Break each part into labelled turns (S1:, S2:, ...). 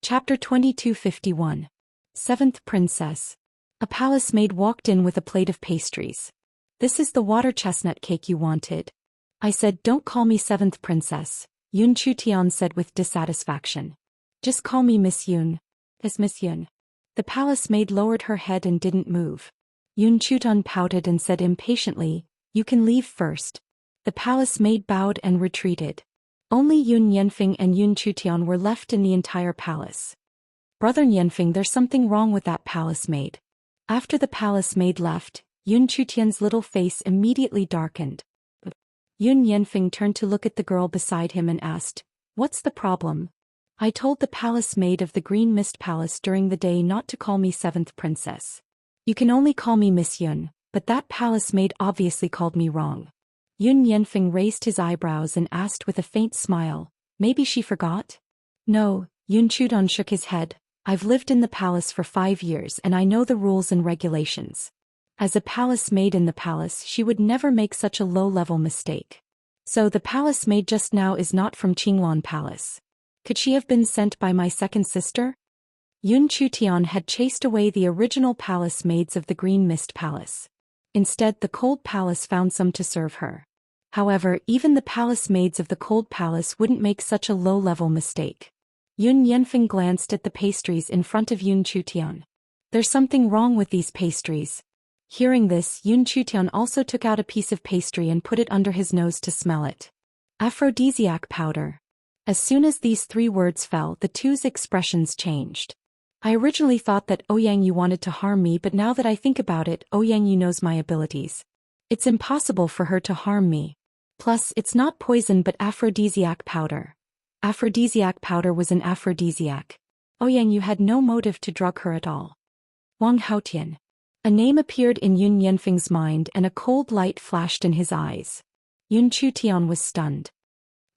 S1: Chapter 2251. Seventh Princess. A palace maid walked in with a plate of pastries. "This is the water chestnut cake you wanted." I said, "Don't call me Seventh Princess," Yun Chutian said with dissatisfaction. "Just call me Miss Yun." "As Miss Yun." The palace maid lowered her head and didn't move. Yun Chutian pouted and said impatiently, "You can leave first." The palace maid bowed and retreated. Only Yun Yanfeng and Yun Chutian were left in the entire palace. "Brother Yanfeng, there's something wrong with that palace maid." After the palace maid left, Yun Chutian's little face immediately darkened. Yun Yanfeng turned to look at the girl beside him and asked, "What's the problem?" "I told the palace maid of the Green Mist Palace during the day not to call me Seventh Princess. You can only call me Miss Yun, but that palace maid obviously called me wrong." Yun Yanfeng raised his eyebrows and asked with a faint smile, "Maybe she forgot?" "No," Yun Chutian shook his head. "I've lived in the palace for 5 years and I know the rules and regulations. As a palace maid in the palace, she would never make such a low-level mistake." "So the palace maid just now is not from Qinglan Palace. Could she have been sent by my second sister?" Yun Chutian had chased away the original palace maids of the Green Mist Palace. Instead, the Cold Palace found some to serve her. However, even the palace maids of the Cold Palace wouldn't make such a low-level mistake. Yun Yanfeng glanced at the pastries in front of Yun Chutian. "There's something wrong with these pastries." Hearing this, Yun Chutian also took out a piece of pastry and put it under his nose to smell it. "Aphrodisiac powder." As soon as these 3 words fell, the two's expressions changed. "I originally thought that Ouyang Yu wanted to harm me, but now that I think about it, Ouyang Yu knows my abilities. It's impossible for her to harm me. Plus, it's not poison but aphrodisiac powder." Aphrodisiac powder was an aphrodisiac. Ouyang Yu had no motive to drug her at all. Wang Haotian. A name appeared in Yun Yanfeng's mind and a cold light flashed in his eyes. Yun Chutian was stunned.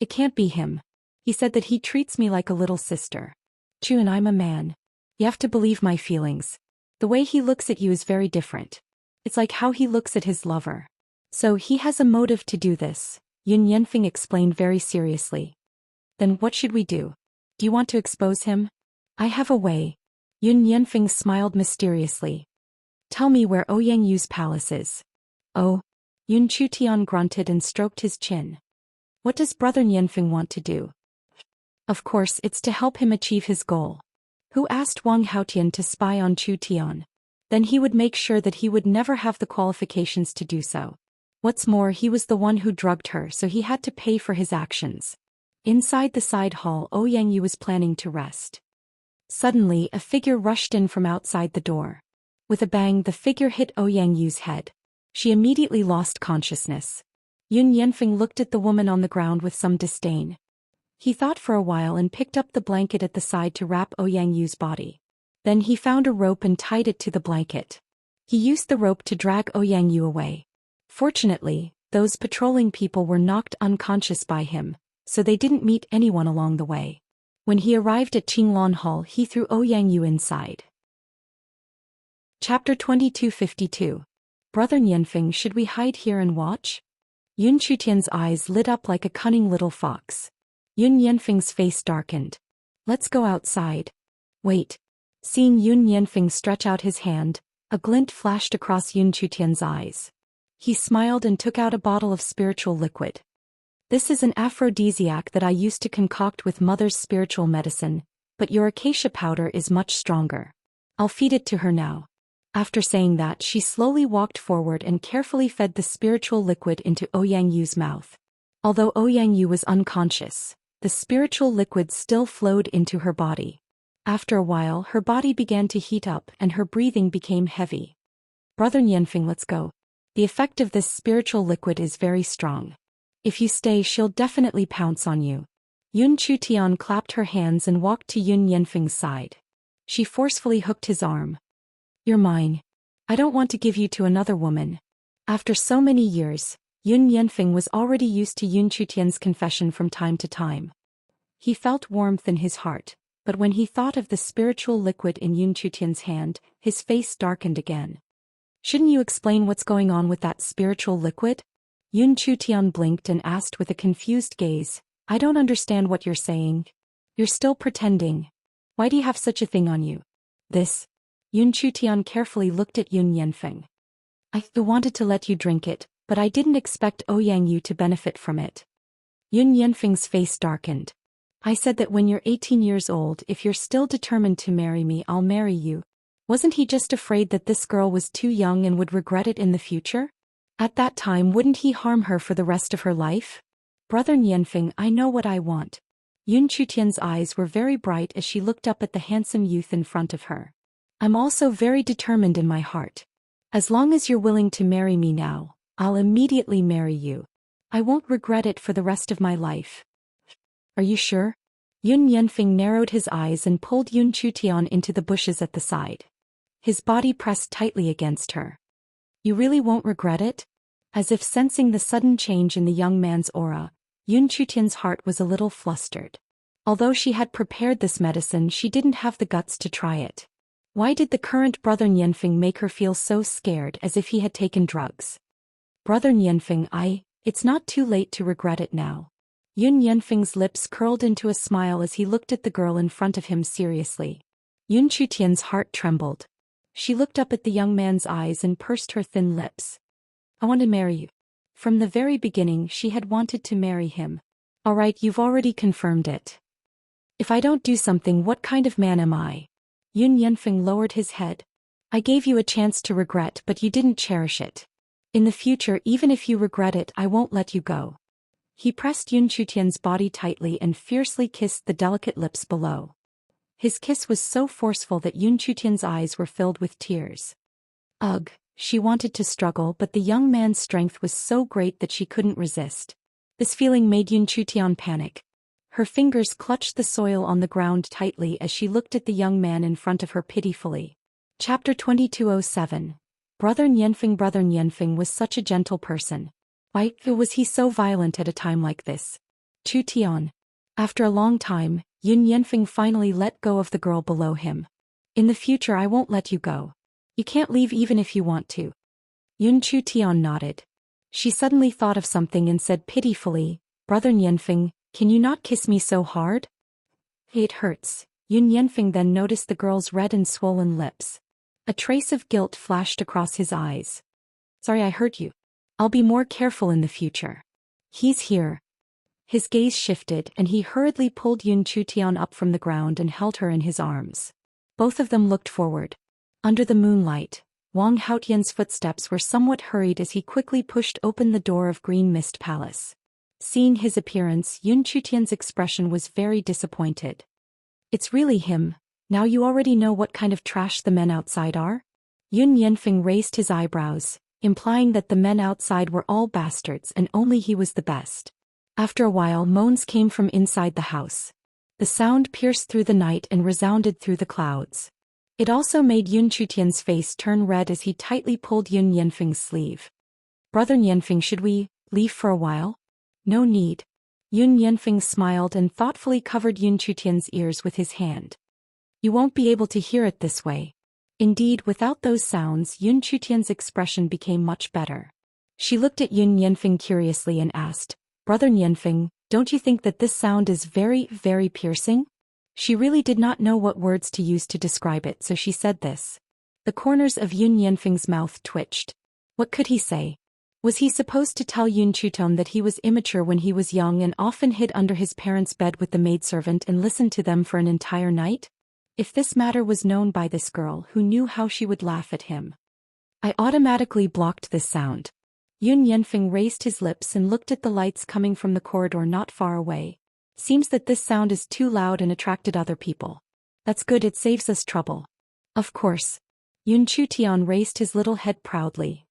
S1: "It can't be him. He said that he treats me like a little sister. Chu, and I'm a man. You have to believe my feelings. The way he looks at you is very different. It's like how he looks at his lover. So he has a motive to do this," Yun Yanfeng explained very seriously. "Then what should we do? Do you want to expose him?" "I have a way." Yun Yanfeng smiled mysteriously. "Tell me where Ouyang Yu's palace is." "Oh." Yun Chutian grunted and stroked his chin. "What does Brother Yanfeng want to do?" "Of course, it's to help him achieve his goal." "Who asked Wang Haotian to spy on Chutian? Then he would make sure that he would never have the qualifications to do so. What's more, he was the one who drugged her, so he had to pay for his actions." Inside the side hall, Ouyang Yu was planning to rest. Suddenly, a figure rushed in from outside the door. With a bang, the figure hit Ouyang Yu's head. She immediately lost consciousness. Yun Yanfeng looked at the woman on the ground with some disdain. He thought for a while and picked up the blanket at the side to wrap Ouyang Yu's body. Then he found a rope and tied it to the blanket. He used the rope to drag Ouyang Yu away. Fortunately, those patrolling people were knocked unconscious by him, so they didn't meet anyone along the way. When he arrived at Qinglan Hall, he threw Ouyang Yu inside. Chapter 2252. Brother Yanfeng, should we hide here and watch? Yun Chutian's eyes lit up like a cunning little fox. Yun Yanfeng's face darkened. "Let's go outside." "Wait." Seeing Yun Yanfeng stretch out his hand, a glint flashed across Yun Chutian's eyes. He smiled and took out a bottle of spiritual liquid. "This is an aphrodisiac that I used to concoct with Mother's spiritual medicine, but your acacia powder is much stronger. I'll feed it to her now." After saying that, she slowly walked forward and carefully fed the spiritual liquid into Ouyang Yu's mouth. Although Ouyang Yu was unconscious, the spiritual liquid still flowed into her body. After a while, her body began to heat up and her breathing became heavy. "Brother Yanfeng, let's go. The effect of this spiritual liquid is very strong. If you stay, she'll definitely pounce on you." Yun Chutian clapped her hands and walked to Yun Yanfeng's side. She forcefully hooked his arm. "You're mine. I don't want to give you to another woman." After so many years, Yun Yanfeng was already used to Yun Chutian's confession from time to time. He felt warmth in his heart, but when he thought of the spiritual liquid in Yun Chutian's hand, his face darkened again. "Shouldn't you explain what's going on with that spiritual liquid?" Yun Chutian blinked and asked with a confused gaze, "I don't understand what you're saying." "You're still pretending." Why do you have such a thing on you? This. Yun Chutian carefully looked at Yun Yanfeng. I wanted to let you drink it, but I didn't expect Ouyang you to benefit from it. Yun Yanfeng's face darkened. I said that when you're 18 years old, if you're still determined to marry me, I'll marry you. Wasn't he just afraid that this girl was too young and would regret it in the future? At that time, wouldn't he harm her for the rest of her life? Brother Yanfeng, I know what I want. Yun Chutian's eyes were very bright as she looked up at the handsome youth in front of her. I'm also very determined in my heart. As long as you're willing to marry me now, I'll immediately marry you. I won't regret it for the rest of my life. Are you sure? Yun Yanfeng narrowed his eyes and pulled Yun Chutian into the bushes at the side. His body pressed tightly against her. You really won't regret it? As if sensing the sudden change in the young man's aura, Yun Chutian's heart was a little flustered. Although she had prepared this medicine, she didn't have the guts to try it. Why did the current Brother Yanfeng make her feel so scared, as if he had taken drugs? Brother Yanfeng, it's not too late to regret it now. Yun Yanfeng's lips curled into a smile as he looked at the girl in front of him seriously. Yun Chutian's heart trembled. She looked up at the young man's eyes and pursed her thin lips. I want to marry you. From the very beginning, she had wanted to marry him. All right, you've already confirmed it. If I don't do something, what kind of man am I? Yun Yanfeng lowered his head. I gave you a chance to regret, but you didn't cherish it. In the future, even if you regret it, I won't let you go. He pressed Yun Chutian's body tightly and fiercely kissed the delicate lips below. His kiss was so forceful that Yun Chutian's eyes were filled with tears. Ugh, she wanted to struggle, but the young man's strength was so great that she couldn't resist. This feeling made Yun Chutian panic. Her fingers clutched the soil on the ground tightly as she looked at the young man in front of her pitifully. Chapter 2207. Brother Yanfeng was such a gentle person. Why was he so violent at a time like this? Chutian. After a long time, Yun Yanfeng finally let go of the girl below him. In the future, I won't let you go. You can't leave even if you want to. Yun Chutian nodded. She suddenly thought of something and said pitifully, Brother Yanfeng, can you not kiss me so hard? It hurts. Yun Yanfeng then noticed the girl's red and swollen lips. A trace of guilt flashed across his eyes. Sorry I hurt you. I'll be more careful in the future. He's here. His gaze shifted and he hurriedly pulled Yun Chutian up from the ground and held her in his arms. Both of them looked forward. Under the moonlight, Wang Haotian's footsteps were somewhat hurried as he quickly pushed open the door of Green Mist Palace. Seeing his appearance, Yun Chutian's expression was very disappointed. It's really him. Now you already know what kind of trash the men outside are? Yun Yanfeng raised his eyebrows, implying that the men outside were all bastards and only he was the best. After a while, moans came from inside the house. The sound pierced through the night and resounded through the clouds. It also made Yun Chutian's face turn red as he tightly pulled Yun Yanfeng's sleeve. Brother Yanfeng, should we leave for a while? No need. Yun Yanfeng smiled and thoughtfully covered Yun Chutian's ears with his hand. You won't be able to hear it this way. Indeed, without those sounds, Yun Chutian's expression became much better. She looked at Yun Yanfeng curiously and asked, Brother Yanfeng, don't you think that this sound is very, very piercing? She really did not know what words to use to describe it, so she said this. The corners of Yun Yanfeng's mouth twitched. What could he say? Was he supposed to tell Yun Chutian that he was immature when he was young and often hid under his parents' bed with the maidservant and listened to them for an entire night? If this matter was known by this girl, who knew how she would laugh at him? I automatically blocked this sound. Yun Yanfeng raised his lips and looked at the lights coming from the corridor not far away. Seems that this sound is too loud and attracted other people. That's good, it saves us trouble. Of course. Yun Chutian raised his little head proudly.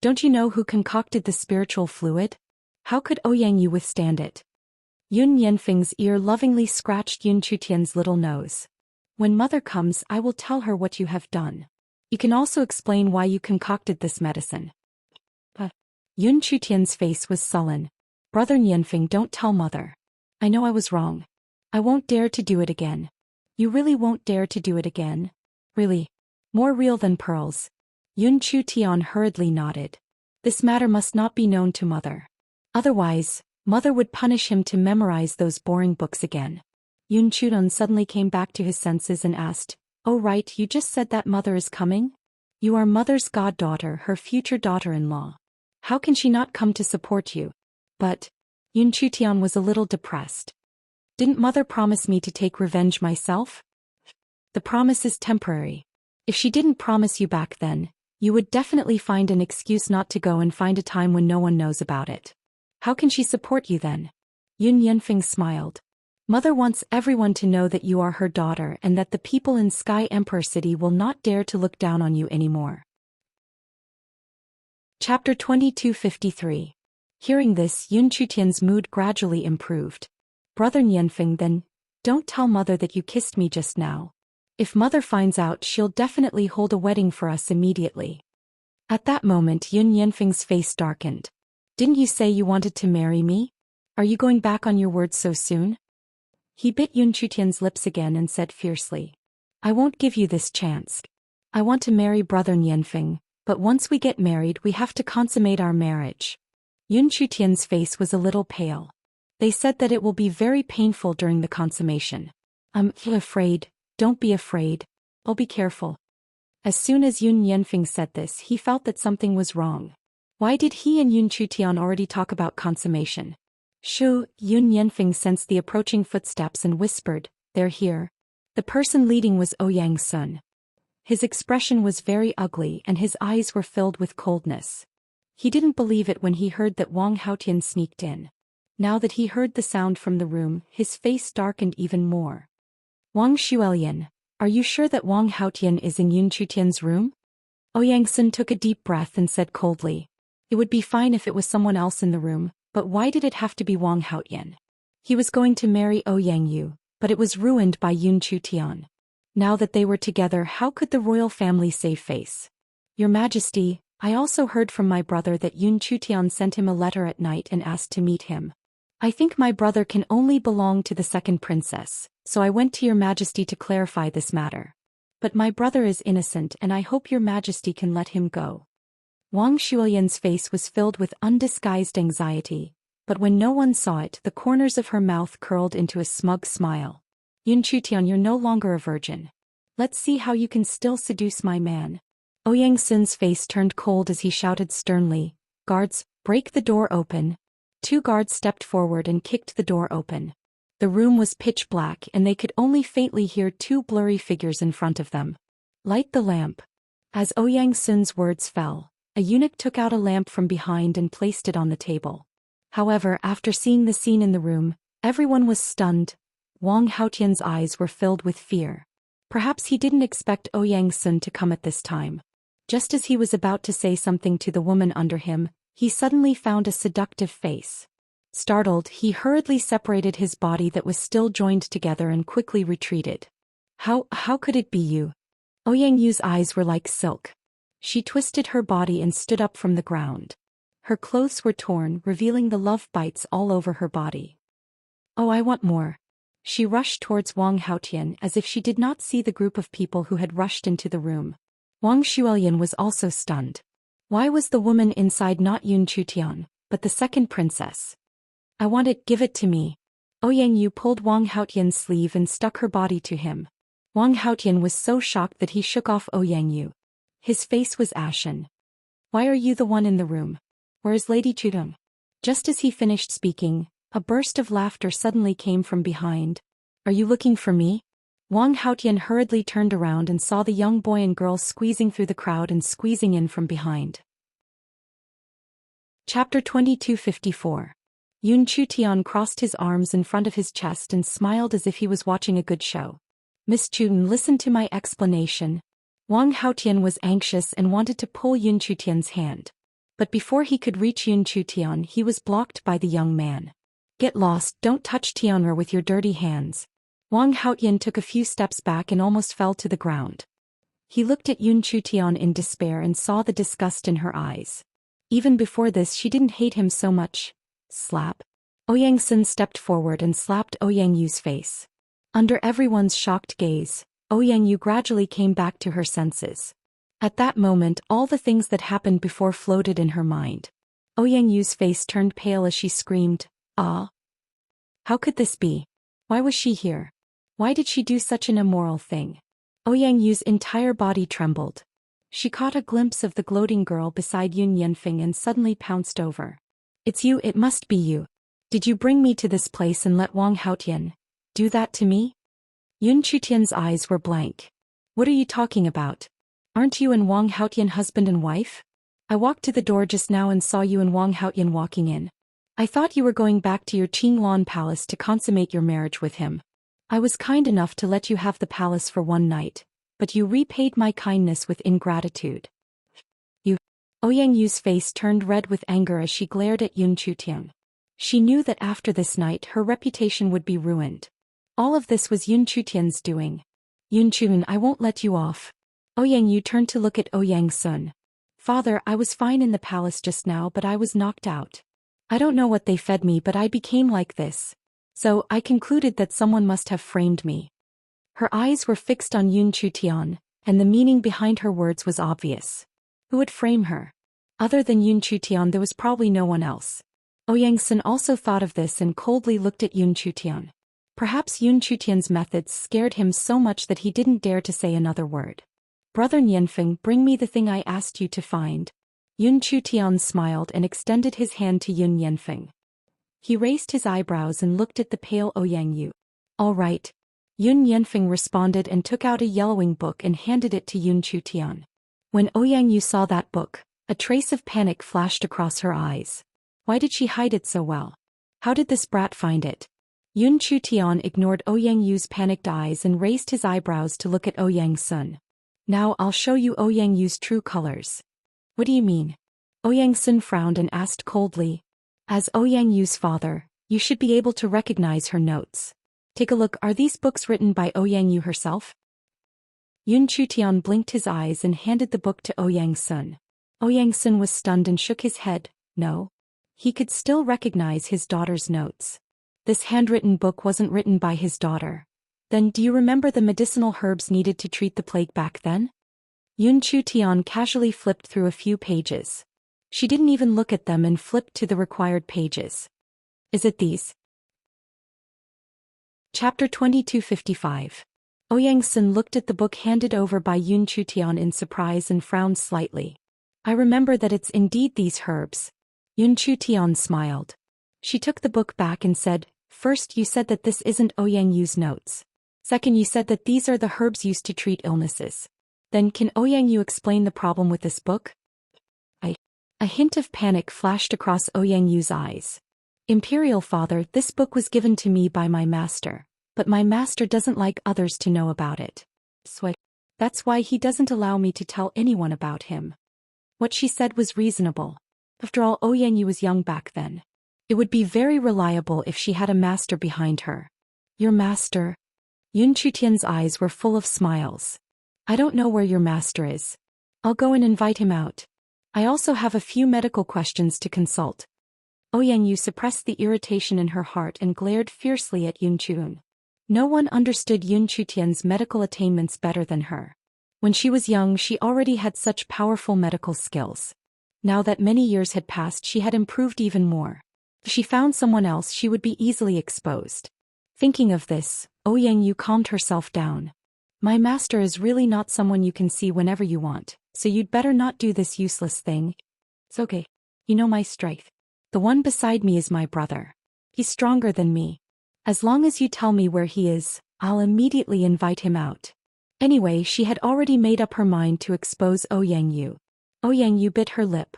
S1: Don't you know who concocted the spiritual fluid? How could Ouyang you withstand it? Yun Yanfeng's ear lovingly scratched Yun Chutian's little nose. When mother comes, I will tell her what you have done. You can also explain why you concocted this medicine. Yun Chutian's face was sullen. Brother Yanfeng, don't tell mother. I know I was wrong. I won't dare to do it again. You really won't dare to do it again? Really? More real than pearls. Yun Chutian hurriedly nodded. This matter must not be known to mother. Otherwise, mother would punish him to memorize those boring books again. Yun Chudon suddenly came back to his senses and asked, "Oh right, you just said that mother is coming? You are mother's goddaughter, her future daughter-in-law. How can she not come to support you?" But Yun Chutian was a little depressed. "Didn't mother promise me to take revenge myself? The promise is temporary. If she didn't promise you back then, you would definitely find an excuse not to go and find a time when no one knows about it. How can she support you then?" Yun Yanfeng smiled. "Mother wants everyone to know that you are her daughter and that the people in Sky Emperor City will not dare to look down on you anymore." Chapter 2253. Hearing this, Yun Chutian's mood gradually improved. "Brother Yanfeng, then, don't tell mother that you kissed me just now. If mother finds out, she'll definitely hold a wedding for us immediately." At that moment, Yun Yanfeng's face darkened. "Didn't you say you wanted to marry me? Are you going back on your word so soon?" He bit Yun Chutian's lips again and said fiercely, "I won't give you this chance. I want to marry brother Yanfeng, but once we get married we have to consummate our marriage." Yun Chutian's face was a little pale. "They said that it will be very painful during the consummation. I'm afraid." "Don't be afraid. I'll be careful." As soon as Yun Yanfeng said this, he felt that something was wrong. Why did he and Yun Chutian already talk about consummation? "Shu," Yun Yanfeng sensed the approaching footsteps and whispered, "They're here." The person leading was Ouyang Sun. His expression was very ugly and his eyes were filled with coldness. He didn't believe it when he heard that Wang Haotian sneaked in. Now that he heard the sound from the room, his face darkened even more. "Wang Xuelian, are you sure that Wang Haotian is in Yun Chutian's room?" Ouyang Sun took a deep breath and said coldly, "It would be fine if it was someone else in the room, but why did it have to be Wang Haotian? He was going to marry Ouyang Yu, but it was ruined by Yun Chutian. Now that they were together, how could the royal family save face?" "Your Majesty, I also heard from my brother that Yun Chutian sent him a letter at night and asked to meet him. I think my brother can only belong to the second princess, so I went to your Majesty to clarify this matter. But my brother is innocent and I hope your Majesty can let him go." Wang Xuelian's face was filled with undisguised anxiety, but when no one saw it, the corners of her mouth curled into a smug smile. "Yun Chutian, you're no longer a virgin. Let's see how you can still seduce my man." Ouyang Sun's face turned cold as he shouted sternly, "Guards, break the door open." 2 guards stepped forward and kicked the door open. The room was pitch black and they could only faintly hear 2 blurry figures in front of them. "Light the lamp." As Ouyang Sun's words fell, a eunuch took out a lamp from behind and placed it on the table. However, after seeing the scene in the room, everyone was stunned. Wang Haotian's eyes were filled with fear. Perhaps he didn't expect Ouyang Sun to come at this time. Just as he was about to say something to the woman under him, he suddenly found a seductive face. Startled, he hurriedly separated his body that was still joined together and quickly retreated. How could it be you?" Ouyang Yu's eyes were like silk. She twisted her body and stood up from the ground. Her clothes were torn, revealing the love bites all over her body. "Oh, I want more." She rushed towards Wang Haotian as if she did not see the group of people who had rushed into the room. Wang Xuelian was also stunned. Why was the woman inside not Yun Chutian, but the second princess? "I want it, give it to me." Ouyang Yu pulled Wang Haotian's sleeve and stuck her body to him. Wang Haotian was so shocked that he shook off Ouyang Yu. His face was ashen. "Why are you the one in the room? Where is Lady Chudong?" Just as he finished speaking, a burst of laughter suddenly came from behind. "Are you looking for me?" Wang Haotian hurriedly turned around and saw the young boy and girl squeezing through the crowd and squeezing in from behind. Chapter 2254. Yun Chutian crossed his arms in front of his chest and smiled as if he was watching a good show. "Miss Chudong, listen to my explanation." Wang Haotian was anxious and wanted to pull Yun Chutian's hand. But before he could reach Yun Chutian, he was blocked by the young man. "Get lost, don't touch Tianra with your dirty hands." Wang Haotian took a few steps back and almost fell to the ground. He looked at Yun Chutian in despair and saw the disgust in her eyes. Even before this she didn't hate him so much. Slap. Ouyang Sun stepped forward and slapped Ouyang Yu's face. Under everyone's shocked gaze, Ouyang Yu gradually came back to her senses. At that moment all the things that happened before floated in her mind. Ouyang Yu's face turned pale as she screamed, "Ah! How could this be? Why was she here? Why did she do such an immoral thing? Ouyang Yu's entire body trembled. She caught a glimpse of the gloating girl beside Yun Yanfeng and suddenly pounced over. It's you, it must be you. Did you bring me to this place and let Wang Haotian do that to me? Yun Chutian's eyes were blank. What are you talking about? Aren't you and Wang Haotian husband and wife? I walked to the door just now and saw you and Wang Haotian walking in. I thought you were going back to your Qinglan palace to consummate your marriage with him. I was kind enough to let you have the palace for one night, but you repaid my kindness with ingratitude. You. Ouyang Yu's face turned red with anger as she glared at Yun Chutian. She knew that after this night her reputation would be ruined. All of this was Yun Chutian's doing. Yun Chutian, I won't let you off. Ouyang Yu turned to look at Ouyang Sun. Father, I was fine in the palace just now, but I was knocked out. I don't know what they fed me, but I became like this. So, I concluded that someone must have framed me. Her eyes were fixed on Yun Chutian, and the meaning behind her words was obvious. Who would frame her? Other than Yun Chutian, there was probably no one else. Ouyang Sun also thought of this and coldly looked at Yun Chutian. Perhaps Yun Chutian's methods scared him so much that he didn't dare to say another word. Brother Yanfeng, bring me the thing I asked you to find. Yun Chutian smiled and extended his hand to Yun Yanfeng. He raised his eyebrows and looked at the pale Ouyang Yu. All right. Yun Yanfeng responded and took out a yellowing book and handed it to Yun Chutian. When Ouyang Yu saw that book, a trace of panic flashed across her eyes. Why did she hide it so well? How did this brat find it? Yun Chutian ignored Ouyang Yu's panicked eyes and raised his eyebrows to look at Ouyang Sun. Now I'll show you Ouyang Yu's true colors. What do you mean? Ouyang Sun frowned and asked coldly. As Ouyang Yu's father, you should be able to recognize her notes. Take a look, are these books written by Ouyang Yu herself? Yun Chutian blinked his eyes and handed the book to Ouyang Sun. Ouyang Sun was stunned and shook his head. No. He could still recognize his daughter's notes. This handwritten book wasn't written by his daughter. Then do you remember the medicinal herbs needed to treat the plague back then? Yun Chutian casually flipped through a few pages. She didn't even look at them and flipped to the required pages. Is it these? Chapter 2255. Ouyang Sun looked at the book handed over by Yun Chutian in surprise and frowned slightly. I remember that it's indeed these herbs. Yun Chutian smiled. She took the book back and said, First you said that this isn't Ouyang Yu's notes. Second you said that these are the herbs used to treat illnesses. Then can Ouyang Yu explain the problem with this book? A hint of panic flashed across Ouyang Yu's eyes. Imperial Father, this book was given to me by my master, but my master doesn't like others to know about it. That's why he doesn't allow me to tell anyone about him. What she said was reasonable. After all, Ouyang Yu was young back then. It would be very reliable if she had a master behind her. Your master? Yun Chutian's eyes were full of smiles. I don't know where your master is. I'll go and invite him out. I also have a few medical questions to consult. Ouyang Yu suppressed the irritation in her heart and glared fiercely at Yun Chun. No one understood Yun Chutian's medical attainments better than her. When she was young, she already had such powerful medical skills. Now that many years had passed, she had improved even more. If she found someone else, she would be easily exposed. Thinking of this, Ouyang Yu calmed herself down. My master is really not someone you can see whenever you want, so you'd better not do this useless thing. It's okay. You know my strength. The one beside me is my brother. He's stronger than me. As long as you tell me where he is, I'll immediately invite him out. Anyway, she had already made up her mind to expose Ouyang Yu. Ouyang Yu bit her lip.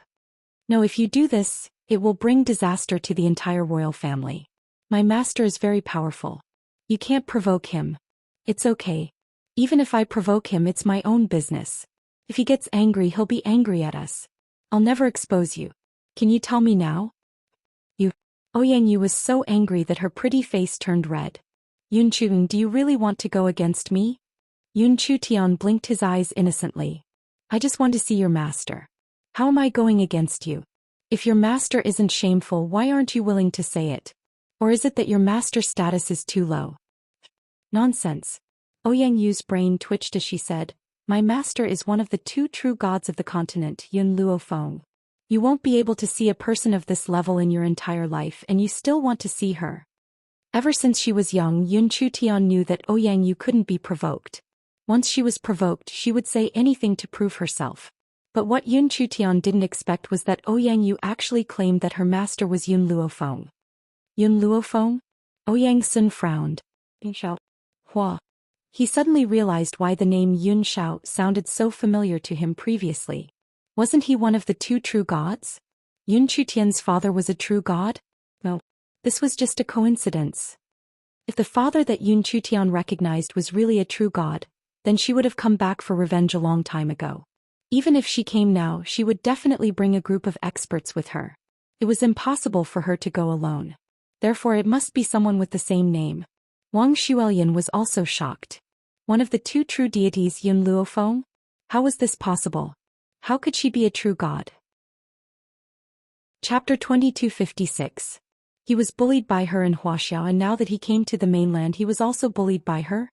S1: No, if you do this, it will bring disaster to the entire royal family. My master is very powerful. You can't provoke him. It's okay. Even if I provoke him, it's my own business. If he gets angry, he'll be angry at us. I'll never expose you. Can you tell me now? Ouyang Yu was so angry that her pretty face turned red. Yun Chun, do you really want to go against me? Yun Chutian blinked his eyes innocently. I just want to see your master. How am I going against you? If your master isn't shameful, why aren't you willing to say it? Or is it that your master's status is too low? Nonsense. Ouyang Yu's brain twitched as she said, My master is one of the two true gods of the continent, Yun Luofeng. You won't be able to see a person of this level in your entire life, and you still want to see her. Ever since she was young, Yun Chutian knew that Ouyang Yu couldn't be provoked. Once she was provoked, she would say anything to prove herself. But what Yun Chutian didn't expect was that Ouyang Yu actually claimed that her master was Yun Luofeng. Yun Luofeng? Ouyang Sun frowned. Shao. Hua. He suddenly realized why the name Yun Shao sounded so familiar to him previously. Wasn't he one of the two true gods? Yun Chutian's father was a true god? No. This was just a coincidence. If the father that Yun Chutian recognized was really a true god, then she would have come back for revenge a long time ago. Even if she came now, she would definitely bring a group of experts with her. It was impossible for her to go alone. Therefore it must be someone with the same name. Wang Xuelian was also shocked. One of the two true deities, Yun Luofeng? How was this possible? How could she be a true god? Chapter 2256. He was bullied by her in Huaxiao, and now that he came to the mainland he was also bullied by her?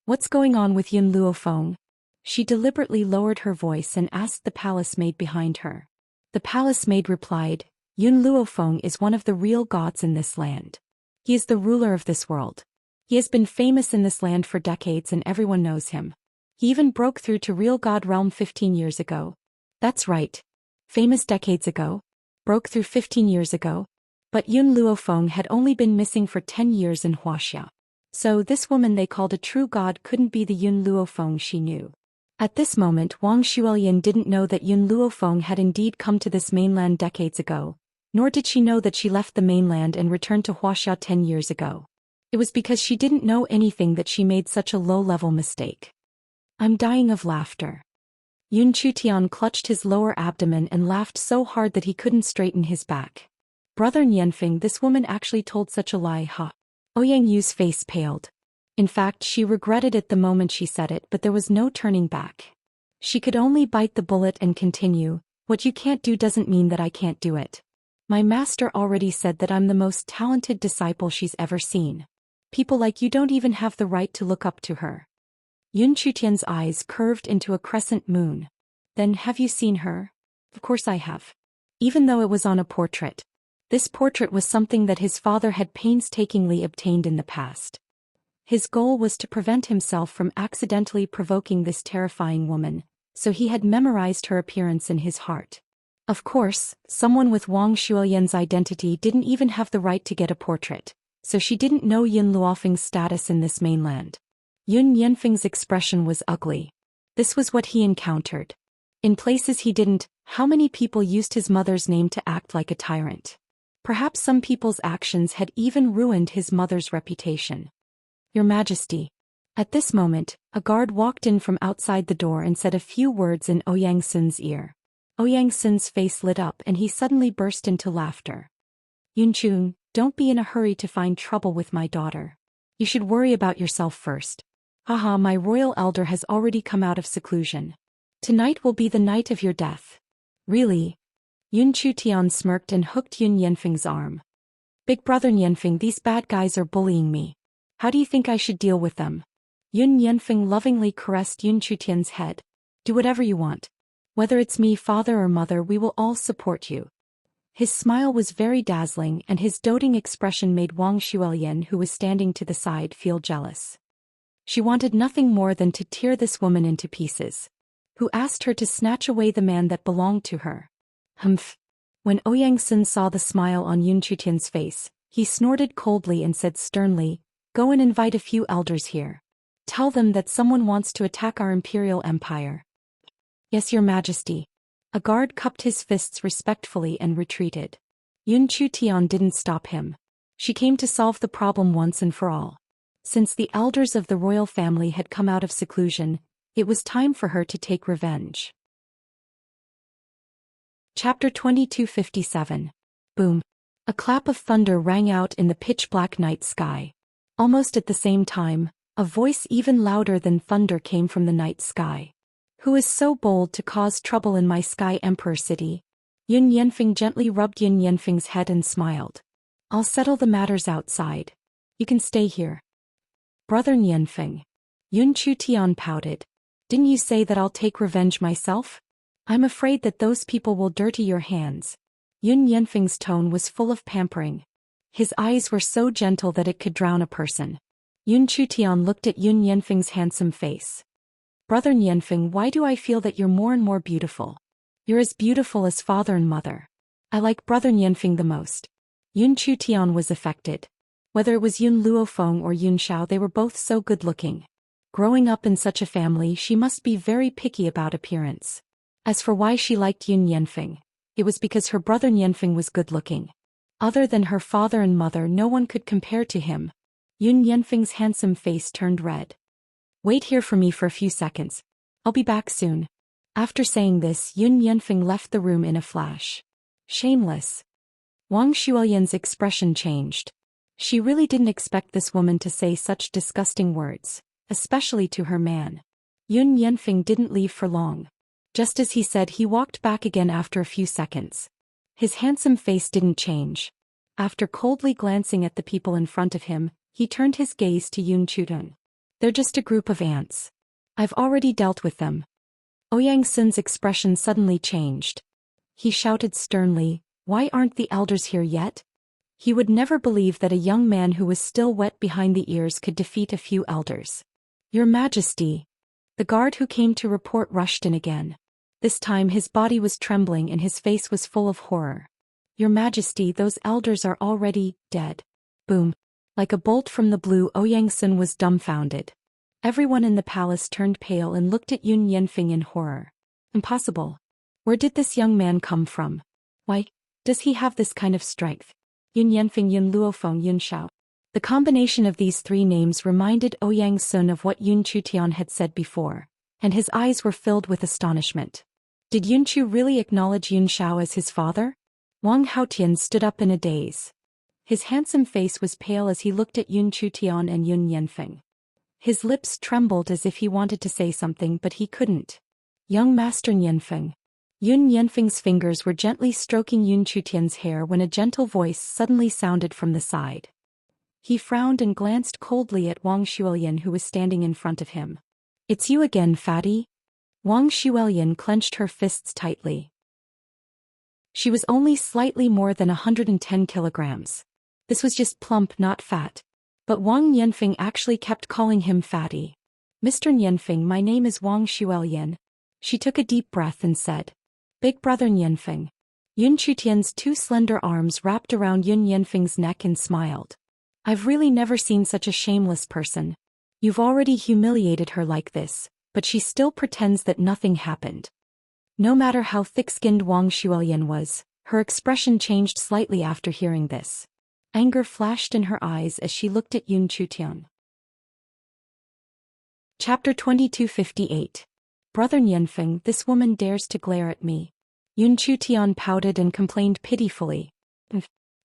S1: What's going on with Yun Luofeng? She deliberately lowered her voice and asked the palace maid behind her. The palace maid replied, Yun Luofeng is one of the real gods in this land. He is the ruler of this world. He has been famous in this land for decades and everyone knows him. He even broke through to real god realm 15 years ago. That's right. Famous decades ago. Broke through 15 years ago. But Yun Luofeng had only been missing for 10 years in Huaxia. So this woman they called a true god couldn't be the Yun Luofeng she knew. At this moment Wang Xuelian didn't know that Yun Luofeng had indeed come to this mainland decades ago, nor did she know that she left the mainland and returned to Huaxia 10 years ago. It was because she didn't know anything that she made such a low-level mistake. I'm dying of laughter. Yun Chutian clutched his lower abdomen and laughed so hard that he couldn't straighten his back. Brother Nianfeng, this woman actually told such a lie, huh? Ouyang Yu's face paled. In fact, she regretted it the moment she said it, but there was no turning back. She could only bite the bullet and continue, what you can't do doesn't mean that I can't do it. My master already said that I'm the most talented disciple she's ever seen. People like you don't even have the right to look up to her. Yun Chutian's eyes curved into a crescent moon. Then have you seen her? Of course I have. Even though it was on a portrait. This portrait was something that his father had painstakingly obtained in the past. His goal was to prevent himself from accidentally provoking this terrifying woman, so he had memorized her appearance in his heart. Of course, someone with Wang Xuelian's identity didn't even have the right to get a portrait, so she didn't know Yun Luofeng's status in this mainland. Yun Yanfeng's expression was ugly. This was what he encountered. In places he didn't, how many people used his mother's name to act like a tyrant? Perhaps some people's actions had even ruined his mother's reputation. Your Majesty. At this moment, a guard walked in from outside the door and said a few words in Ouyang Sun's ear. Ouyang Sun's face lit up and he suddenly burst into laughter. Yun Chun, don't be in a hurry to find trouble with my daughter. You should worry about yourself first. Haha, my royal elder has already come out of seclusion. Tonight will be the night of your death. Really? Yun Chutian smirked and hooked Yun Yanfeng's arm. Big brother Yanfeng, these bad guys are bullying me. How do you think I should deal with them? Yun Yanfeng lovingly caressed Yun Chutian's head. Do whatever you want. Whether it's me, father or mother, we will all support you. His smile was very dazzling and his doting expression made Wang Xuelian, who was standing to the side, feel jealous. She wanted nothing more than to tear this woman into pieces. Who asked her to snatch away the man that belonged to her? Humph. When Ouyang Sun saw the smile on Yun Chutian's face, he snorted coldly and said sternly, Go and invite a few elders here. Tell them that someone wants to attack our imperial empire. Yes, your majesty. A guard cupped his fists respectfully and retreated. Yun Chutian didn't stop him. She came to solve the problem once and for all. Since the elders of the royal family had come out of seclusion, it was time for her to take revenge. Chapter 2257. Boom. A clap of thunder rang out in the pitch-black night sky. Almost at the same time, a voice even louder than thunder came from the night sky. Who is so bold to cause trouble in my Sky Emperor city? Yun Yanfeng gently rubbed Yun Yanfeng's head and smiled. I'll settle the matters outside. You can stay here. Brother Yanfeng. Yun Chutian pouted. Didn't you say that I'll take revenge myself? I'm afraid that those people will dirty your hands. Yun Yanfeng's tone was full of pampering. His eyes were so gentle that it could drown a person. Yun Chutian looked at Yun Yanfeng's handsome face. Brother Yanfeng, why do I feel that you're more and more beautiful? You're as beautiful as father and mother. I like Brother Yanfeng the most. Yun Chutian was affected. Whether it was Yun Luofeng or Yun Shao, they were both so good-looking. Growing up in such a family, she must be very picky about appearance. As for why she liked Yun Yanfeng, it was because her brother Yanfeng was good-looking. Other than her father and mother, no one could compare to him. Yun Yanfeng's handsome face turned red. Wait here for me for a few seconds. I'll be back soon. After saying this, Yun Yanfeng left the room in a flash. Shameless. Wang Shuoyan's expression changed. She really didn't expect this woman to say such disgusting words, especially to her man. Yun Yanfeng didn't leave for long. Just as he said, he walked back again after a few seconds. His handsome face didn't change. After coldly glancing at the people in front of him, he turned his gaze to Yun Chudun. They're just a group of ants. I've already dealt with them. Ouyang Sun's expression suddenly changed. He shouted sternly, "Why aren't the elders here yet?" He would never believe that a young man who was still wet behind the ears could defeat a few elders. Your Majesty. The guard who came to report rushed in again. This time his body was trembling and his face was full of horror. Your Majesty, those elders are already dead. Boom. Like a bolt from the blue, Ouyang Sun was dumbfounded. Everyone in the palace turned pale and looked at Yun Yanfeng in horror. Impossible. Where did this young man come from? Why does he have this kind of strength? Yun Yanfeng, Yun Luofeng, Yun Shao. The combination of these three names reminded Ouyang Sun of what Yun Chutian had said before, and his eyes were filled with astonishment. Did Yun Chu really acknowledge Yun Shao as his father? Wang Haotian stood up in a daze. His handsome face was pale as he looked at Yun Chutian and Yun Yanfeng. His lips trembled as if he wanted to say something but he couldn't. Young Master Yanfeng. Yun Yanfeng's fingers were gently stroking Yun Chutian's hair when a gentle voice suddenly sounded from the side. He frowned and glanced coldly at Wang Shuoyan, who was standing in front of him. It's you again, fatty? Wang Shuoyan clenched her fists tightly. She was only slightly more than 110 kilograms. This was just plump, not fat. But Wang Yanfeng actually kept calling him fatty. Mr. Yanfeng, my name is Wang Shuoyan. She took a deep breath and said, Big brother Yanfeng. Yun Chutian's two slender arms wrapped around Yun Yanfeng's neck and smiled. I've really never seen such a shameless person. You've already humiliated her like this, but she still pretends that nothing happened. No matter how thick-skinned Wang Shuoyan was, her expression changed slightly after hearing this. Anger flashed in her eyes as she looked at Yun Chutian. Chapter 2258. Brother Yanfeng, this woman dares to glare at me. Yun Chutian pouted and complained pitifully.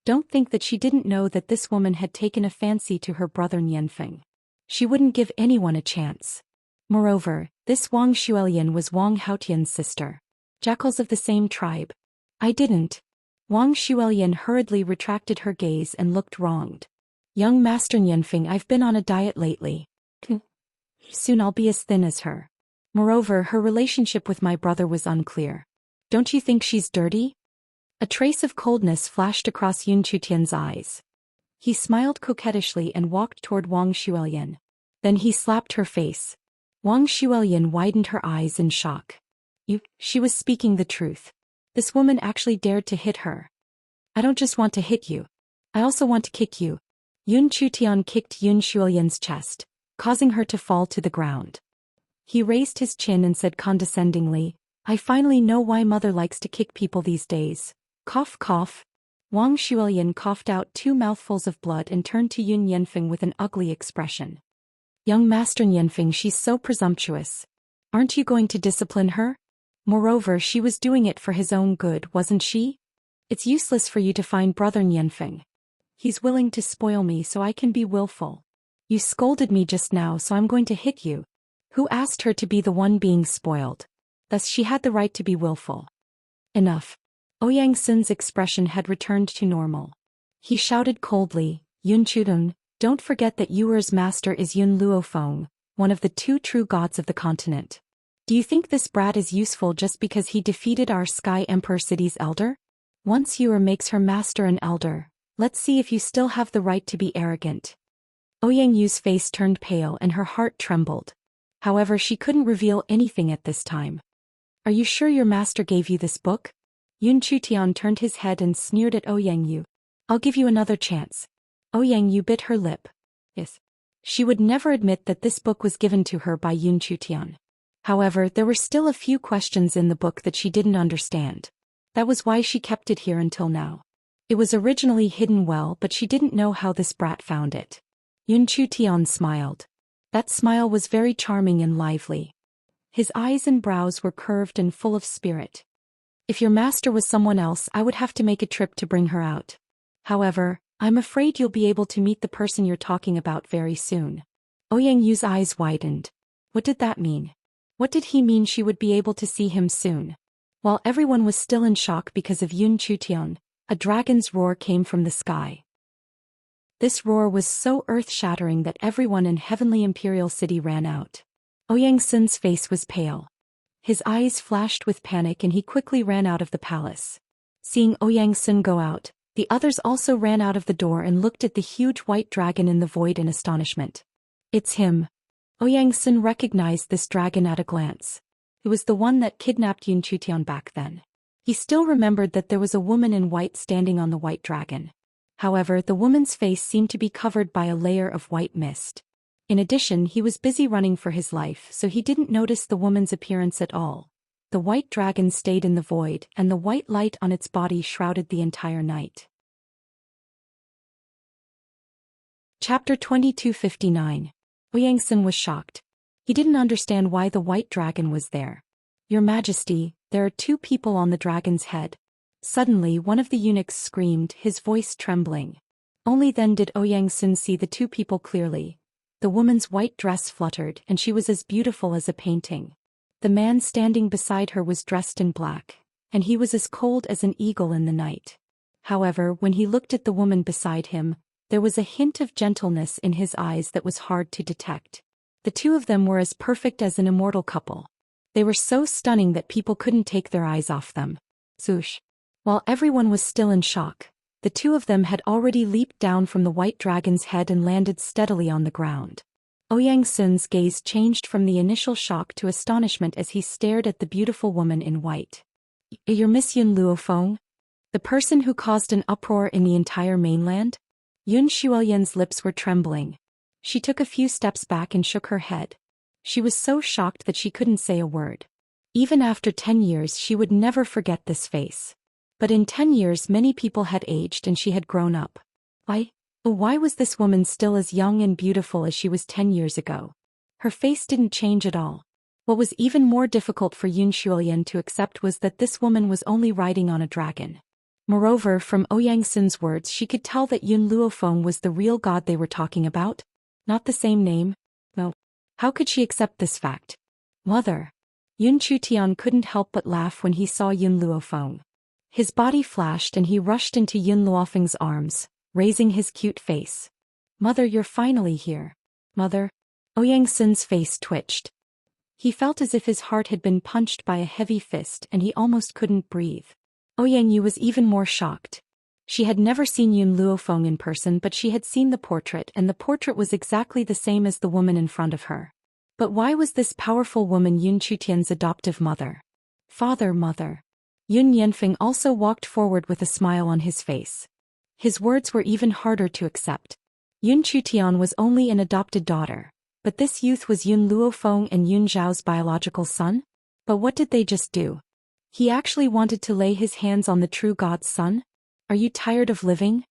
S1: Don't think that she didn't know that this woman had taken a fancy to her brother Yanfeng. She wouldn't give anyone a chance. Moreover, this Wang Shuoyan was Wang Haotian's sister. Jackals of the same tribe. I didn't. Wang Shuoyan hurriedly retracted her gaze and looked wronged. Young Master Yanfeng, I've been on a diet lately. Soon I'll be as thin as her. Moreover, her relationship with my brother was unclear. Don't you think she's dirty? A trace of coldness flashed across Yun Chutian's eyes. He smiled coquettishly and walked toward Wang Shuoyan. Then he slapped her face. Wang Shuoyan widened her eyes in shock. She was speaking the truth. This woman actually dared to hit her. I don't just want to hit you. I also want to kick you. Yun Chutian kicked Yun Shuoyan's chest, causing her to fall to the ground. He raised his chin and said condescendingly, I finally know why mother likes to kick people these days. Cough cough. Wang Shuoyan coughed out 2 mouthfuls of blood and turned to Yun Yanfeng with an ugly expression. Young Master Yanfeng, she's so presumptuous. Aren't you going to discipline her? Moreover, she was doing it for his own good, wasn't she? It's useless for you to find brother Yanfeng. He's willing to spoil me so I can be willful. You scolded me just now, so I'm going to hit you. Who asked her to be the one being spoiled? Thus she had the right to be willful. Enough. Ouyang Sun's expression had returned to normal. He shouted coldly, Yun Chudun, don't forget that Yuer's master is Yun Luofeng, one of the 2 true gods of the continent. Do you think this brat is useful just because he defeated our Sky Emperor City's elder? Once Yuer makes her master an elder, Let's see if you still have the right to be arrogant. Ouyang Yu's face turned pale and her heart trembled. However, she couldn't reveal anything at this time. Are you sure your master gave you this book? Yun Chutian turned his head and sneered at Ouyang Yu. I'll give you another chance. Ouyang Yu bit her lip. Yes. She would never admit that this book was given to her by Yun Chutian. However, there were still a few questions in the book that she didn't understand. That was why she kept it here until now. It was originally hidden well, but she didn't know how this brat found it. Yun Chutian smiled. That smile was very charming and lively. His eyes and brows were curved and full of spirit. If your master was someone else, I would have to make a trip to bring her out. However, I'm afraid you'll be able to meet the person you're talking about very soon. Ouyang Yu's eyes widened. What did that mean? What did he mean she would be able to see him soon? While everyone was still in shock because of Yun Chutian, a dragon's roar came from the sky. This roar was so earth-shattering that everyone in Heavenly Imperial City ran out. Ouyang Sun's face was pale. His eyes flashed with panic and he quickly ran out of the palace. Seeing Ouyang Sun go out, the others also ran out of the door and looked at the huge white dragon in the void in astonishment. It's him. Ouyang Sun recognized this dragon at a glance. It was the one that kidnapped Yun Chutian back then. He still remembered that there was a woman in white standing on the white dragon. However, the woman's face seemed to be covered by a layer of white mist. In addition, he was busy running for his life, so he didn't notice the woman's appearance at all. The white dragon stayed in the void, and the white light on its body shrouded the entire night. Chapter 2259. Ouyang Sun was shocked. He didn't understand why the white dragon was there. Your Majesty, there are 2 people on the dragon's head. Suddenly, one of the eunuchs screamed, his voice trembling. Only then did Ouyang Sun see the 2 people clearly. The woman's white dress fluttered, and she was as beautiful as a painting. The man standing beside her was dressed in black, and he was as cold as an eagle in the night. However, when he looked at the woman beside him, there was a hint of gentleness in his eyes that was hard to detect. The 2 of them were as perfect as an immortal couple. They were so stunning that people couldn't take their eyes off them. Swoosh. While everyone was still in shock, the 2 of them had already leaped down from the white dragon's head and landed steadily on the ground. Ouyang Sun's gaze changed from the initial shock to astonishment as he stared at the beautiful woman in white. You're Miss Yun Luofeng? The person who caused an uproar in the entire mainland? Yun Shuoyan's lips were trembling. She took a few steps back and shook her head. She was so shocked that she couldn't say a word. Even after 10 years she would never forget this face. But in 10 years many people had aged and she had grown up. Why was this woman still as young and beautiful as she was 10 years ago? Her face didn't change at all. What was even more difficult for Yun Shuoyan to accept was that this woman was only riding on a dragon. Moreover, from Ouyang Sun's words she could tell that Yun Luofeng was the real god they were talking about. Not the same name? No. How could she accept this fact? Mother. Yun Chutian couldn't help but laugh when he saw Yun Luofeng. His body flashed and he rushed into Yun Luofeng's arms, raising his cute face. Mother, you're finally here. Mother. Ouyang Sun's face twitched. He felt as if his heart had been punched by a heavy fist and he almost couldn't breathe. Ouyang Yu was even more shocked. She had never seen Yun Luofeng in person, but she had seen the portrait, and the portrait was exactly the same as the woman in front of her. But why was this powerful woman Yun Chutian's adoptive mother? Mother. Yun Yanfeng also walked forward with a smile on his face. His words were even harder to accept. Yun Chutian was only an adopted daughter, but this youth was Yun Luofeng and Yun Zhao's biological son? But what did they just do? He actually wanted to lay his hands on the true god's son? Are you tired of living?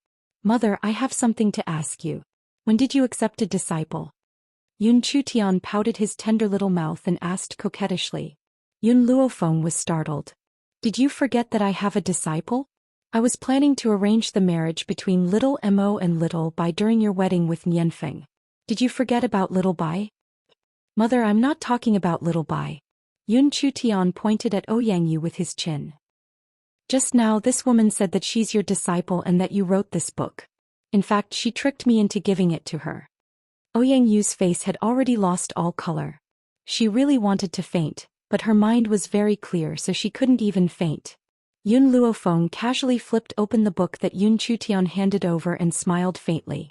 S1: Mother, I have something to ask you. When did you accept a disciple? Yun Chutian pouted his tender little mouth and asked coquettishly. Yun Luofeng was startled. Did you forget that I have a disciple? I was planning to arrange the marriage between little Mo and little Bai during your wedding with Nianfeng. Did you forget about little Bai? Mother, I'm not talking about little Bai. Yun Chutian pointed at Ouyang Yu with his chin. Just now this woman said that she's your disciple and that you wrote this book. In fact, she tricked me into giving it to her. Ouyang Yu's face had already lost all color. She really wanted to faint, but her mind was very clear so she couldn't even faint. Yun Luofeng casually flipped open the book that Yun Chutian handed over and smiled faintly.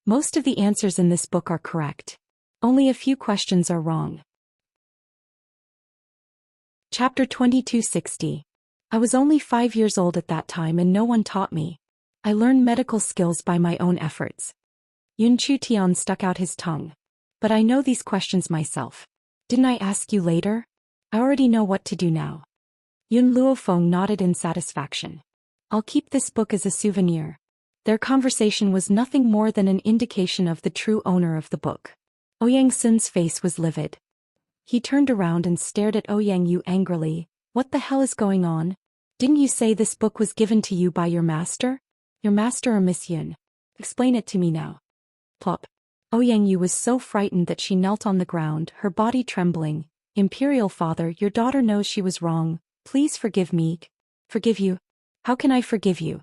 S1: Most of the answers in this book are correct. Only a few questions are wrong. Chapter 2260. I was only 5 years old at that time and no one taught me. I learned medical skills by my own efforts. Yun Chutian stuck out his tongue. But I know these questions myself. Didn't I ask you later? I already know what to do now. Yun Luofeng nodded in satisfaction. I'll keep this book as a souvenir. Their conversation was nothing more than an indication of the true owner of the book. Ouyang Sun's face was livid. He turned around and stared at Ouyang Yu angrily. What the hell is going on? Didn't you say this book was given to you by your master? Your master or Miss Yun? Explain it to me now. Plop. Ouyang Yu was so frightened that she knelt on the ground, her body trembling. Imperial father, your daughter knows she was wrong. Please forgive me. Forgive you? How can I forgive you?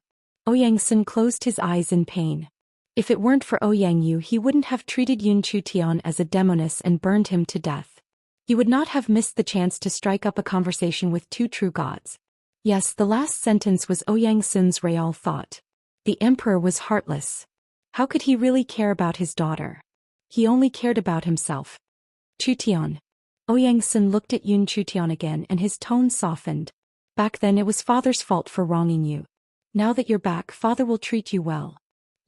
S1: Ouyang Sun closed his eyes in pain. If it weren't for Ouyang Yu, he wouldn't have treated Yun Chutian as a demoness and burned him to death. He would not have missed the chance to strike up a conversation with two true gods. Yes, the last sentence was Ouyang Sun's real thought. The emperor was heartless. How could he really care about his daughter? He only cared about himself. Chutian. Ouyang Sun looked at Yun Chutian again and his tone softened. Back then it was father's fault for wronging you. Now that you're back, father will treat you well.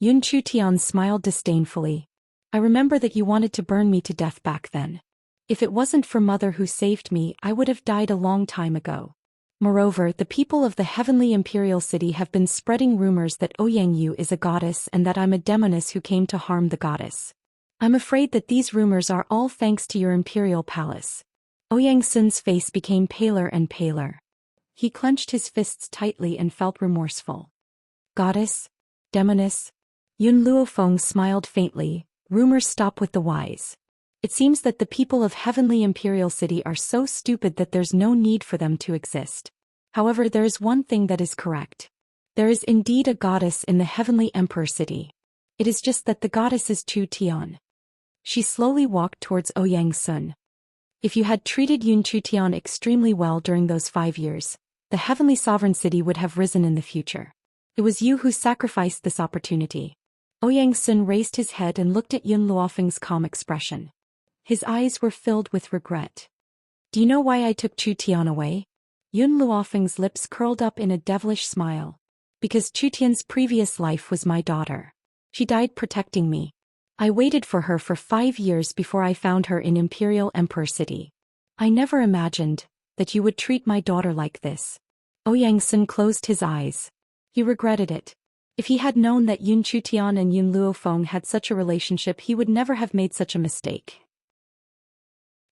S1: Yun Chutian smiled disdainfully. I remember that you wanted to burn me to death back then. If it wasn't for mother who saved me, I would have died a long time ago. Moreover, the people of the heavenly imperial city have been spreading rumors that Ouyang Yu is a goddess and that I'm a demoness who came to harm the goddess. I'm afraid that these rumors are all thanks to your imperial palace. Ouyang Sun's face became paler and paler. He clenched his fists tightly and felt remorseful. Goddess? Demoness? Yun Luofeng smiled faintly. Rumors stop with the wise. It seems that the people of heavenly imperial city are so stupid that there's no need for them to exist. However, there is one thing that is correct. There is indeed a goddess in the heavenly emperor city. It is just that the goddess is Chutian. She slowly walked towards Ouyang Sun. If you had treated Yun Chutian extremely well during those 5 years, the heavenly sovereign city would have risen in the future. It was you who sacrificed this opportunity. Ouyang Sun raised his head and looked at Yun Luofeng's calm expression. His eyes were filled with regret. Do you know why I took Chutian away? Yun Luofeng's lips curled up in a devilish smile. Because Chutian's previous life was my daughter. She died protecting me. I waited for her for 5 years before I found her in Imperial Emperor City. I never imagined that you would treat my daughter like this. Ouyang Sun closed his eyes. He regretted it. If he had known that Yun Chutian and Yun Luofeng had such a relationship, he would never have made such a mistake.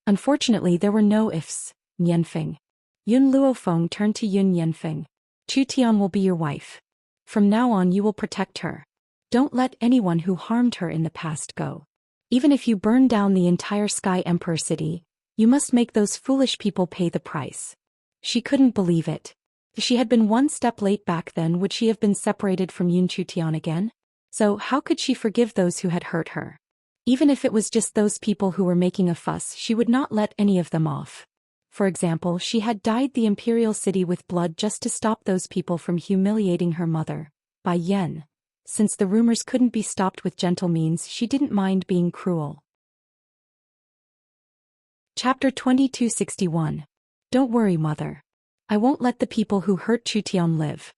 S1: Unfortunately, there were no ifs. Nianfeng. Yun Luofeng turned to Yun Nianfeng. Chutian will be your wife. From now on you will protect her. Don't let anyone who harmed her in the past go. Even if you burn down the entire Sky Emperor City, you must make those foolish people pay the price. She couldn't believe it. If she had been one step late back then, would she have been separated from Yun Chutian again? So how could she forgive those who had hurt her? Even if it was just those people who were making a fuss, she would not let any of them off. For example, she had dyed the imperial city with blood just to stop those people from humiliating her mother. Bai Yen. Since the rumors couldn't be stopped with gentle means, she didn't mind being cruel. Chapter 2261. Don't worry, mother. I won't let the people who hurt Chutian live.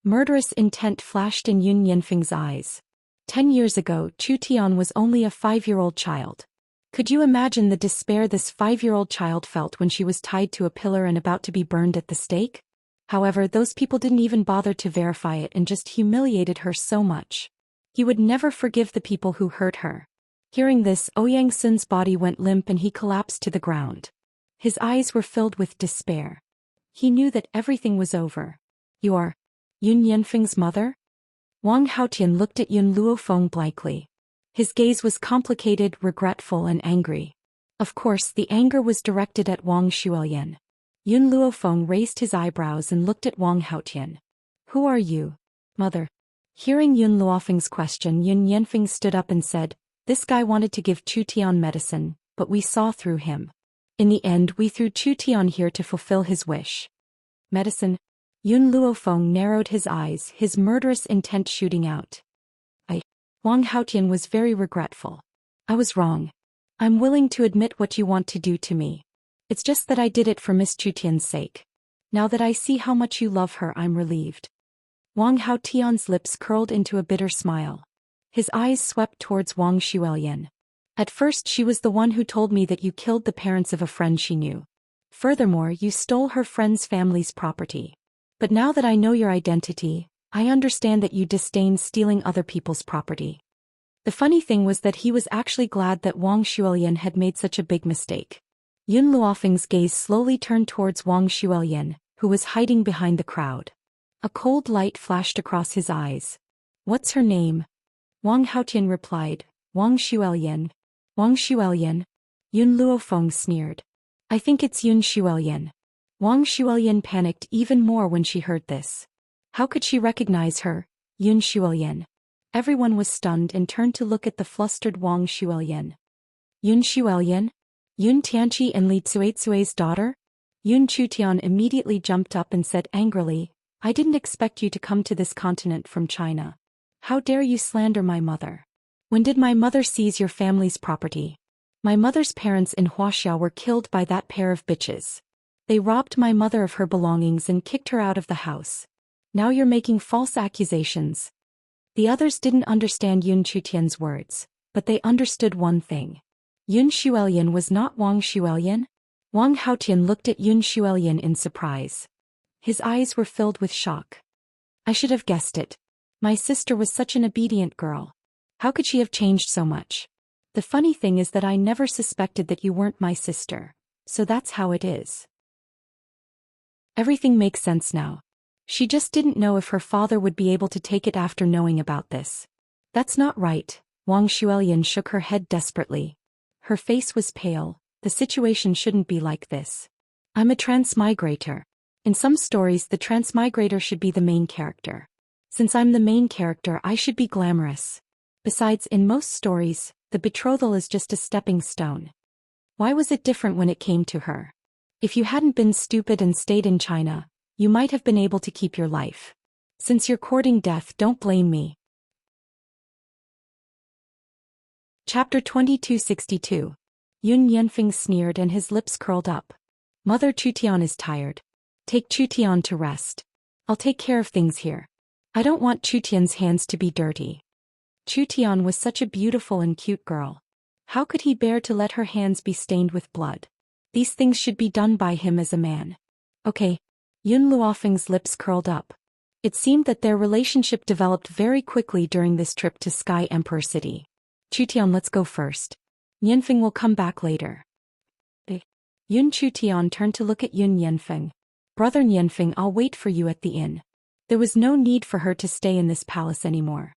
S1: Murderous intent flashed in Yun Yanfeng's eyes. 10 years ago, Chutian was only a 5-year-old child. Could you imagine the despair this 5-year-old child felt when she was tied to a pillar and about to be burned at the stake? However, those people didn't even bother to verify it and just humiliated her so much. He would never forgive the people who hurt her. Hearing this, Ouyang Sun's body went limp and he collapsed to the ground. His eyes were filled with despair. He knew that everything was over. You are Yun Yanfeng's mother? Wang Haotian looked at Yun Luofeng blankly. His gaze was complicated, regretful and angry. Of course, the anger was directed at Wang Shuoyan. Yun Luofeng raised his eyebrows and looked at Wang Haotian. Who are you, mother? Hearing Yun Luofeng's question, Yun Yanfeng stood up and said, this guy wanted to give Chutian medicine, but we saw through him. In the end, we threw Chutian here to fulfill his wish. Medicine? Yun Luofeng narrowed his eyes, his murderous intent shooting out. Wang Haotian was very regretful. I was wrong. I'm willing to admit what you want to do to me. It's just that I did it for Miss Chutian's sake. Now that I see how much you love her, I'm relieved. Wang Haotian's lips curled into a bitter smile. His eyes swept towards Wang Xuelian. At first she was the one who told me that you killed the parents of a friend she knew. Furthermore, you stole her friend's family's property. But now that I know your identity, I understand that you disdain stealing other people's property. The funny thing was that he was actually glad that Wang Xuelian had made such a big mistake. Yun Luofeng's gaze slowly turned towards Wang Xuelian, who was hiding behind the crowd. A cold light flashed across his eyes. What's her name? Wang Haotian replied, Wang Xuelian. Wang Xuelian? Yun Luofeng sneered. I think it's Yun Xuelian. Wang Xuelian panicked even more when she heard this. How could she recognize her, Yun Xuelian? Everyone was stunned and turned to look at the flustered Wang Xuelian. Yun Xuelian? Yun Tianqi and Li Tsuetsue's daughter? Yun Chutian immediately jumped up and said angrily, I didn't expect you to come to this continent from China. How dare you slander my mother? When did my mother seize your family's property? My mother's parents in Huaxia were killed by that pair of bitches. They robbed my mother of her belongings and kicked her out of the house. Now you're making false accusations. The others didn't understand Yun Chutian's words, but they understood one thing. Yun Xuelian was not Wang Xuelian? Wang Haotian looked at Yun Xuelian in surprise. His eyes were filled with shock. I should have guessed it. My sister was such an obedient girl. How could she have changed so much? The funny thing is that I never suspected that you weren't my sister, so that's how it is. Everything makes sense now. She just didn't know if her father would be able to take it after knowing about this. That's not right. Wang Xuelian shook her head desperately. Her face was pale. The situation shouldn't be like this. I'm a transmigrator. In some stories the transmigrator should be the main character. Since I'm the main character, I should be glamorous. Besides, in most stories, the betrothal is just a stepping stone. Why was it different when it came to her? If you hadn't been stupid and stayed in China, you might have been able to keep your life. Since you're courting death, don't blame me. Chapter 2262. Yun Yanfeng sneered and his lips curled up. Mother Chutian is tired. Take Chutian to rest. I'll take care of things here. I don't want Chutian's hands to be dirty. Chutian was such a beautiful and cute girl. How could he bear to let her hands be stained with blood? These things should be done by him as a man. Okay. Yun Luofeng's lips curled up. It seemed that their relationship developed very quickly during this trip to Sky Emperor City. Chutian, let's go first. Yanfeng will come back later. Yun Chutian turned to look at Yun Yanfeng. Brother Yanfeng, I'll wait for you at the inn. There was no need for her to stay in this palace anymore.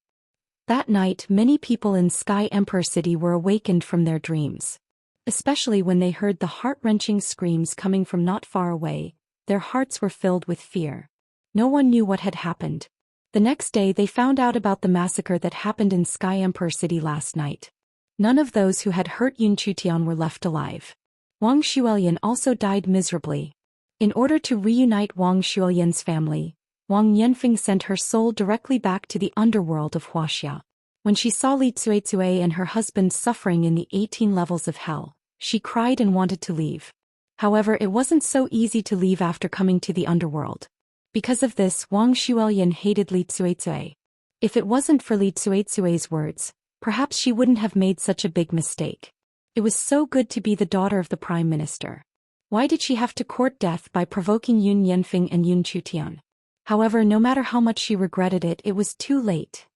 S1: That night, many people in Sky Emperor City were awakened from their dreams. Especially when they heard the heart-wrenching screams coming from not far away, their hearts were filled with fear. No one knew what had happened. The next day they found out about the massacre that happened in Sky Emperor City last night. None of those who had hurt Yun Chutian were left alive. Wang Xuelian also died miserably. In order to reunite Wang Xuelian's family, Wang Yanfeng sent her soul directly back to the underworld of Huaxia. When she saw Li Tsuetsue and her husband suffering in the 18 levels of hell, she cried and wanted to leave. However, it wasn't so easy to leave after coming to the underworld. Because of this, Wang Xuelian hated Li Tsuetsue. If it wasn't for Li Tsuetsue's words, perhaps she wouldn't have made such a big mistake. It was so good to be the daughter of the Prime Minister. Why did she have to court death by provoking Yun Yanfeng and Yun Chutian? However, no matter how much she regretted it, it was too late.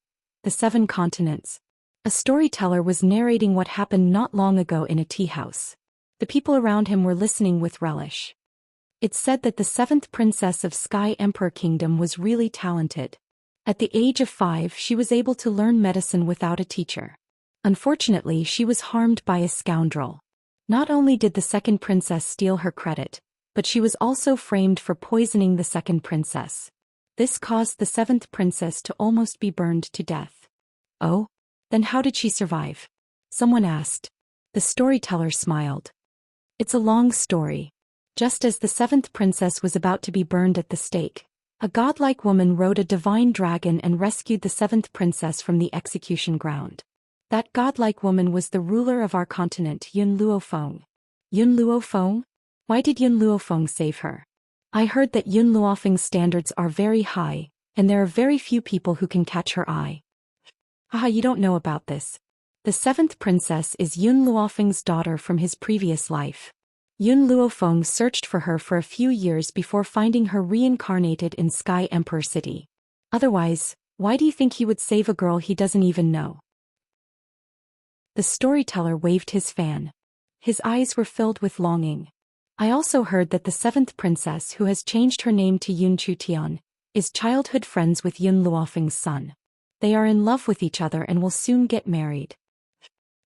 S1: The 7 continents. A storyteller was narrating what happened not long ago in a tea house. The people around him were listening with relish. It's said that the 7th princess of Sky Emperor Kingdom was really talented. At the age of 5, she was able to learn medicine without a teacher. Unfortunately, she was harmed by a scoundrel. Not only did the 2nd princess steal her credit, but she was also framed for poisoning the 2nd princess. This caused the 7th princess to almost be burned to death. Oh? Then how did she survive? Someone asked. The storyteller smiled. It's a long story. Just as the 7th princess was about to be burned at the stake, A godlike woman rode a divine dragon and rescued the seventh princess from the execution ground. That godlike woman was the ruler of our continent, Yun Luofeng. Yun Luofeng? Why did Yun Luofeng save her? I heard that Yun Luofeng's standards are very high, and there are very few people who can catch her eye. Haha, you don't know about this. The seventh princess is Yun Luofeng's daughter from his previous life. Yun Luofeng searched for her for a few years before finding her reincarnated in Sky Emperor City. Otherwise, why do you think he would save a girl he doesn't even know? The storyteller waved his fan. His eyes were filled with longing. I also heard that the seventh princess, who has changed her name to Yun Chutian, is childhood friends with Yun Luofeng's son. They are in love with each other and will soon get married.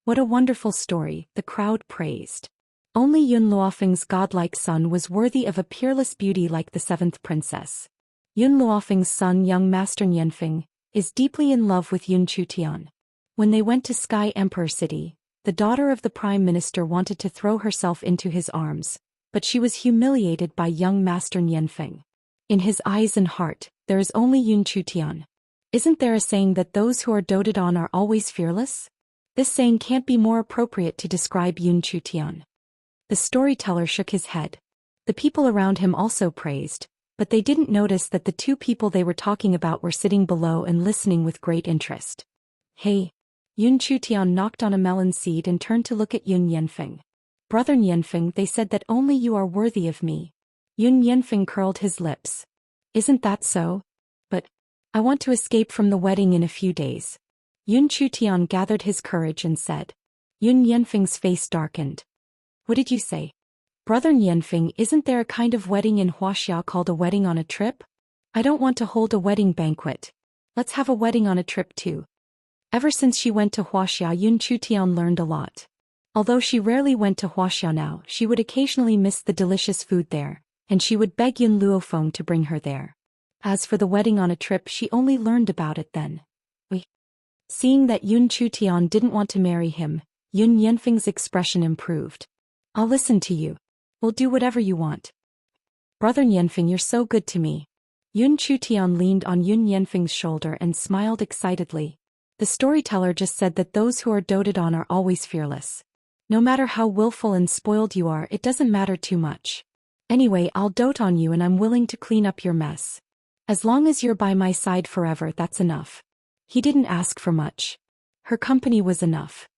S1: What a wonderful story, the crowd praised. Only Yun Luofeng's godlike son was worthy of a peerless beauty like the seventh princess. Yun Luofeng's son, young Master Nianfeng, is deeply in love with Yun Chutian. When they went to Sky Emperor City, the daughter of the prime minister wanted to throw herself into his arms, but she was humiliated by young Master Nianfeng. In his eyes and heart, there is only Yun Chutian. Isn't there a saying that those who are doted on are always fearless? This saying can't be more appropriate to describe Yun Chutian. The storyteller shook his head. The people around him also praised, but they didn't notice that the two people they were talking about were sitting below and listening with great interest. Hey! Yun Chutian knocked on a melon seed and turned to look at Yun Nianfeng. Brother Nianfeng, they said that only you are worthy of me. Yun Nianfeng curled his lips. Isn't that so? But I want to escape from the wedding in a few days. Yun Chutian gathered his courage and said. Yun Nianfeng's face darkened. What did you say? Brother Nianfeng, isn't there a kind of wedding in Huaxia called a wedding on a trip? I don't want to hold a wedding banquet. Let's have a wedding on a trip too. Ever since she went to Huaxia, Yun Chutian learned a lot. Although she rarely went to Huaxia now, she would occasionally miss the delicious food there, and she would beg Yun Luofeng to bring her there. As for the wedding on a trip, she only learned about it then. Seeing that Yun Chutian didn't want to marry him, Yun Nianfeng's expression improved. I'll listen to you. We'll do whatever you want. Brother Nianfeng, you're so good to me. Yun Chutian leaned on Yun Nianfeng's shoulder and smiled excitedly. The storyteller just said that those who are doted on are always fearless. No matter how willful and spoiled you are, it doesn't matter too much. Anyway, I'll dote on you and I'm willing to clean up your mess. As long as you're by my side forever, that's enough. He didn't ask for much. Her company was enough.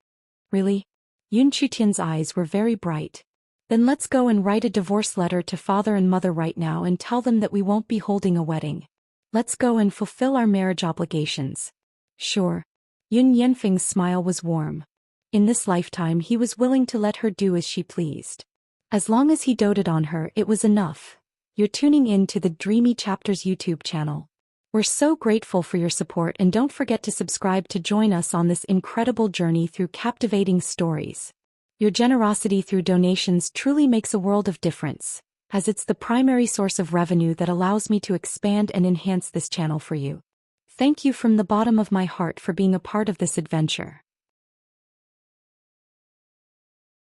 S1: Really? Yun Chutian's eyes were very bright. Then let's go and write a divorce letter to father and mother right now and tell them that we won't be holding a wedding. Let's go and fulfill our marriage obligations. Sure. Yun Nianfeng's smile was warm. In this lifetime he was willing to let her do as she pleased. As long as he doted on her, it was enough. You're tuning in to the Dreamy Chapters YouTube channel. We're so grateful for your support, and don't forget to subscribe to join us on this incredible journey through captivating stories. Your generosity through donations truly makes a world of difference, as it's the primary source of revenue that allows me to expand and enhance this channel for you. Thank you from the bottom of my heart for being a part of this adventure.